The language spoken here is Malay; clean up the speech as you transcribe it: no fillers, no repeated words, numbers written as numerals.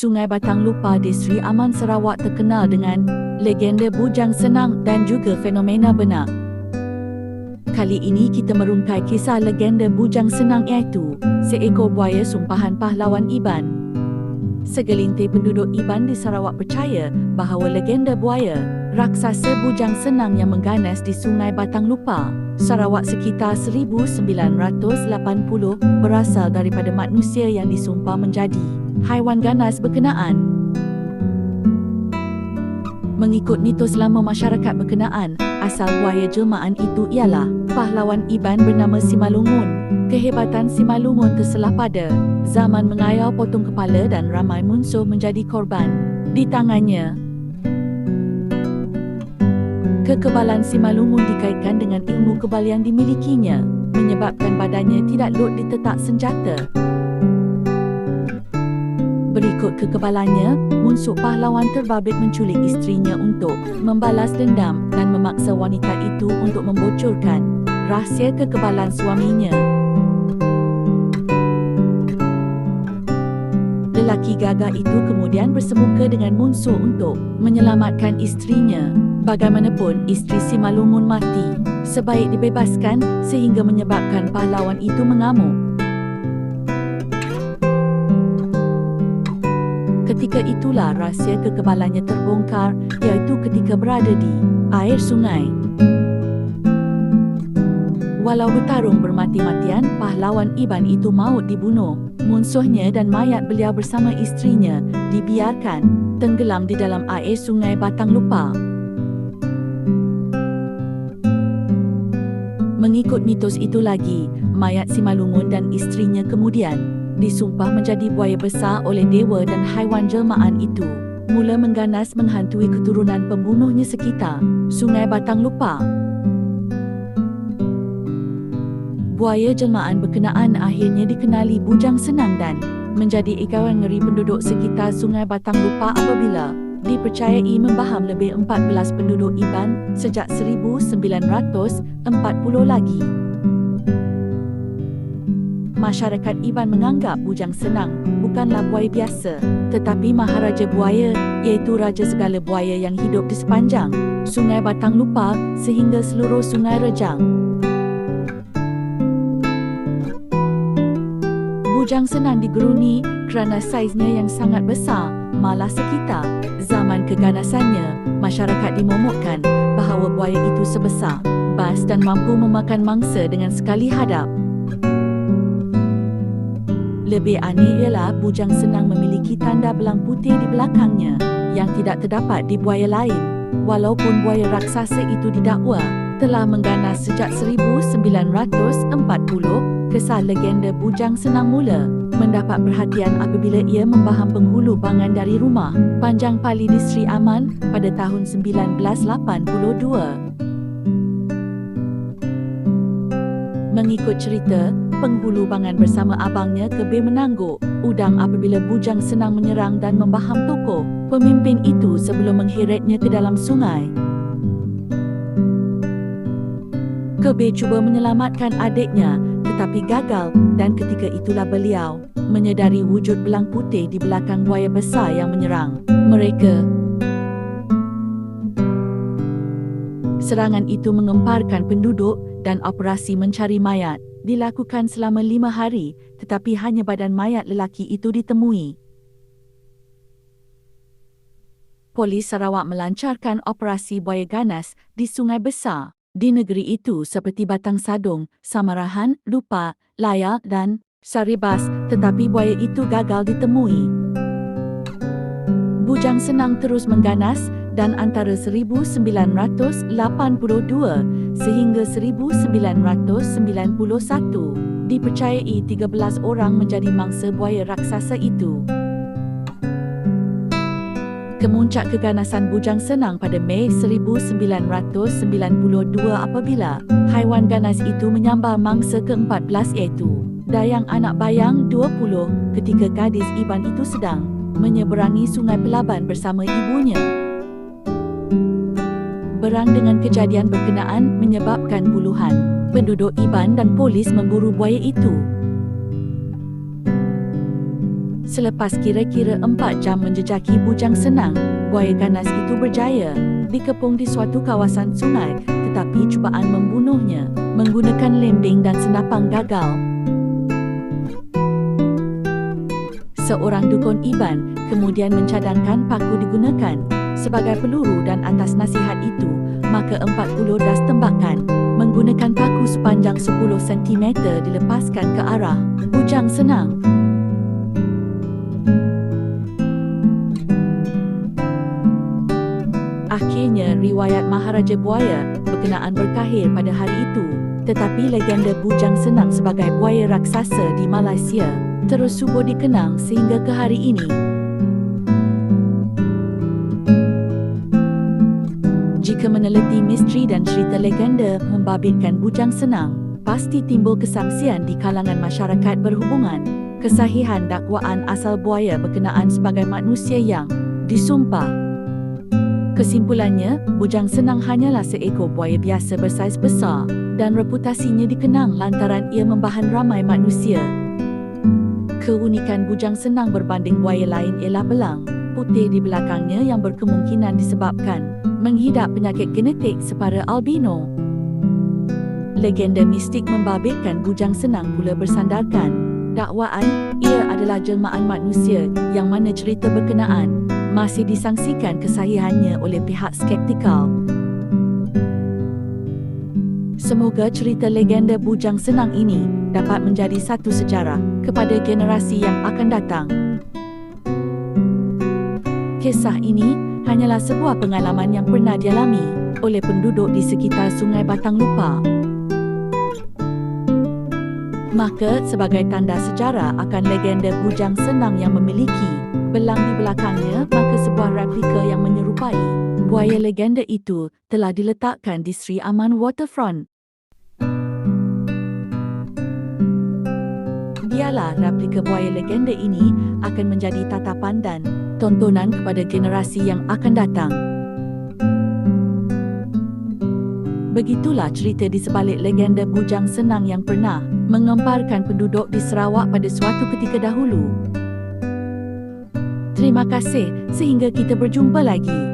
Sungai Batang Lupa di Sri Aman Sarawak terkenal dengan legenda bujang senang dan juga fenomena benak. Kali ini kita merungkai kisah legenda bujang senang iaitu seekor buaya sumpahan pahlawan Iban. Segelintir penduduk Iban di Sarawak percaya bahawa legenda buaya, raksasa bujang senang yang mengganas di Sungai Batang Lupa, Sarawak sekitar 1980 berasal daripada manusia yang disumpah menjadi haiwan ganas berkenaan. Mengikut mitos lama masyarakat berkenaan, asal buaya jelmaan itu ialah pahlawan Iban bernama Simalungun. Kehebatan Simalungun terselah pada zaman mengayau potong kepala dan ramai musuh menjadi korban di tangannya. Kekebalan Simalungun dikaitkan dengan ilmu kebal yang dimilikinya, menyebabkan badannya tidak lut ditetak senjata. Berikut kekebalannya, musuh pahlawan terbabit menculik isterinya untuk membalas dendam dan memaksa wanita itu untuk membocorkan rahsia kekebalan suaminya. Lelaki gagah itu kemudian bersemuka dengan musuh untuk menyelamatkan isterinya. Bagaimanapun, isteri Simalungun mati sebaik dibebaskan sehingga menyebabkan pahlawan itu mengamuk. Ketika itulah rahsia kekebalannya terbongkar, iaitu ketika berada di air sungai. Walau bertarung bermati-matian, pahlawan Iban itu maut dibunuh. Musuhnya dan mayat beliau bersama isterinya dibiarkan tenggelam di dalam air Sungai Batang Lupa. Mengikut mitos itu lagi, mayat Simalungun dan isterinya kemudian disumpah menjadi buaya besar oleh dewa dan haiwan jelmaan itu mula mengganas menghantui keturunan pembunuhnya sekitar Sungai Batang Lupa. Buaya jelmaan berkenaan akhirnya dikenali bujang senang dan menjadi ikawan ngeri penduduk sekitar Sungai Batang Lupa apabila dipercayai membaham lebih 14 penduduk Iban sejak 1940 lagi. Masyarakat Iban menganggap bujang senang bukanlah buaya biasa, tetapi maharaja buaya, iaitu raja segala buaya yang hidup di sepanjang Sungai Batang Lupa sehingga seluruh Sungai Rejang. Bujang senang digeruni kerana saiznya yang sangat besar, malah sekitar zaman keganasannya, masyarakat dimomokkan bahawa buaya itu sebesar bas dan mampu memakan mangsa dengan sekali hadap. Lebih aneh ialah bujang senang memiliki tanda belang putih di belakangnya yang tidak terdapat di buaya lain. Walaupun buaya raksasa itu didakwa telah mengganas sejak 1940, kisah legenda bujang senang mula mendapat perhatian apabila ia membaham penghulu bangan dari rumah Panjang Pali di Sri Aman pada tahun 1982. Mengikut cerita, penghulu bangan bersama abangnya kebir menangguk udang apabila bujang senang menyerang dan membaham tokoh pemimpin itu sebelum mengheretnya ke dalam sungai. Kebir cuba menyelamatkan adiknya tetapi gagal, dan ketika itulah beliau menyedari wujud belang putih di belakang buaya besar yang menyerang mereka. Serangan itu mengemparkan penduduk dan operasi mencari mayat dilakukan selama 5 hari, tetapi hanya badan mayat lelaki itu ditemui. Polis Sarawak melancarkan operasi buaya ganas di sungai besar di negeri itu seperti Batang Sadong, Samarahan, Lupa, Laya dan Saribas, tetapi buaya itu gagal ditemui. Bujang senang terus mengganas dan antara 1982 sehingga 1991 dipercayai 13 orang menjadi mangsa buaya raksasa itu. Kemuncak keganasan bujang senang pada Mei 1992 apabila haiwan ganas itu menyambar mangsa ke-14 iaitu dayang anak bayang 20 ketika gadis Iban itu sedang menyeberangi Sungai Pelaban bersama ibunya. Berang dengan kejadian berkenaan menyebabkan puluhan penduduk Iban dan polis memburu buaya itu. Selepas kira-kira 4 jam menjejaki Bujang Senang, buaya ganas itu berjaya dikepung di suatu kawasan sungai, tetapi cubaan membunuhnya menggunakan lembing dan senapang gagal. Seorang dukun Iban kemudian mencadangkan paku digunakan sebagai peluru dan atas nasihat itu, maka 40 das tembakan menggunakan paku sepanjang 10 cm dilepaskan ke arah Bujang Senang. Akhirnya riwayat Maharaja Buaya berkenaan berakhir pada hari itu, tetapi legenda Bujang Senang sebagai buaya raksasa di Malaysia terus subur dikenang sehingga ke hari ini. Jika meneliti misteri dan cerita legenda membabitkan Bujang Senang, pasti timbul kesangsian di kalangan masyarakat berhubungan kesahihan dakwaan asal buaya berkenaan sebagai manusia yang disumpah. Kesimpulannya, Bujang Senang hanyalah seekor buaya biasa bersaiz besar dan reputasinya dikenang lantaran ia membahan ramai manusia. Keunikan Bujang Senang berbanding buaya lain ialah belang putih di belakangnya yang berkemungkinan disebabkan menghidap penyakit genetik separa albino. Legenda mistik membabitkan Bujang Senang pula bersandarkan dakwaan ia adalah jelmaan manusia yang mana cerita berkenaan masih disangsikan kesahihannya oleh pihak skeptikal. Semoga cerita legenda Bujang Senang ini dapat menjadi satu sejarah kepada generasi yang akan datang. Kisah ini hanyalah sebuah pengalaman yang pernah dialami oleh penduduk di sekitar Sungai Batang Lupa. Maka sebagai tanda sejarah akan legenda Bujang Senang yang memiliki belang di belakangnya, maka sebuah replika yang menyerupai buaya legenda itu telah diletakkan di Sri Aman Waterfront. Biarlah replika buaya legenda ini akan menjadi tatapan dan tontonan kepada generasi yang akan datang. Begitulah cerita di sebalik legenda Bujang Senang yang pernah mengemparkan penduduk di Sarawak pada suatu ketika dahulu. Terima kasih, sehingga kita berjumpa lagi.